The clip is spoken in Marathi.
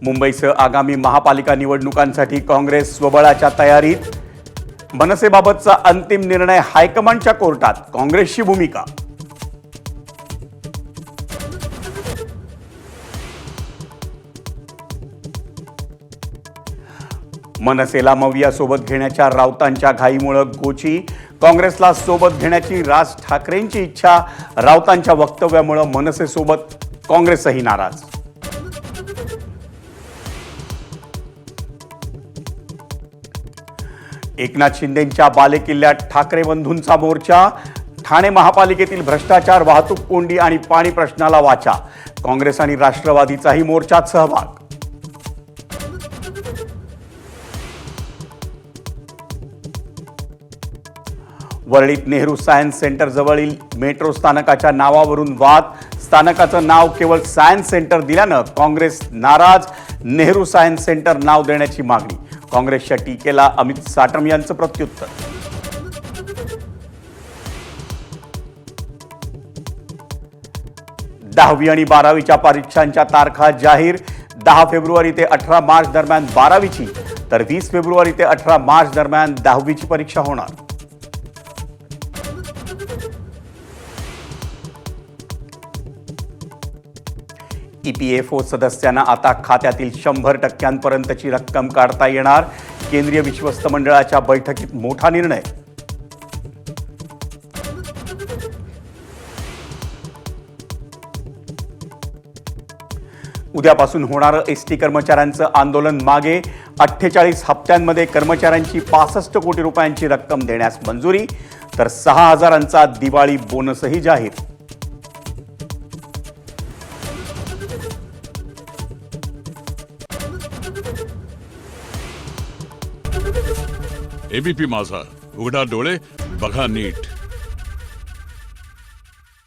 मुंबईसह आगामी महापालिका निवडणुकांसाठी काँग्रेस स्वबळाच्या तयारीत। मनसेबाबतचा अंतिम निर्णय हायकमांडच्या कोर्टात, काँग्रेसची भूमिका। मनसेला मविया सोबत घेण्याच्या राऊतांच्या घाईमुळे गोची, काँग्रेसला सोबत घेण्याची राज ठाकरेंची इच्छा, राऊतांच्या वक्तव्यामुळे मनसेसोबत काँग्रेसही नाराज। एकनाथ शिंदेंच्या बालेकिल्ल्यात ठाकरे बंधूंचा मोर्चा, ठाणे महापालिकेतील भ्रष्टाचार, वाहतूक कोंडी आणि पाणी प्रश्नाला वाचा, काँग्रेस आणि राष्ट्रवादीचाही मोर्चात सहभाग। वरळीत नेहरू सायन्स सेंटर जवळील मेट्रो स्थानकाच्या नावावरून वाद, स्थानकाचं नाव केवळ सायन्स सेंटर दिल्यानं काँग्रेस नाराज, नेहरू सायन्स सेंटर नाव देण्याची मागणी। काँग्रेसच्या टीकेला अमित साटम यांचं प्रत्युत्तर। दहावी आणि 12वीच्या परीक्षांच्या तारखा जाहीर, 10 फेब्रुवारी ते 18 मार्च दरम्यान 12वीची, तर 20 फेब्रुवारी ते 18 मार्च दरम्यान 10वीची परीक्षा होणार। EPFO सदस्यांना आता खात्यातील 100% रक्कम काढता येणार, केंद्रीय विश्वस्त मंडळाच्या बैठकीत मोठा निर्णय। उद्यापासून होणारं एसटी कर्मचाऱ्यांचं आंदोलन मागे, 48 हप्त्यांमध्ये कर्मचाऱ्यांची 65 कोटी रुपयांची रक्कम देण्यास मंजुरी, तर 6,000चा दिवाळी बोनसही जाहीर। एबीपी माझा, उघडा डोळे बघा नीट।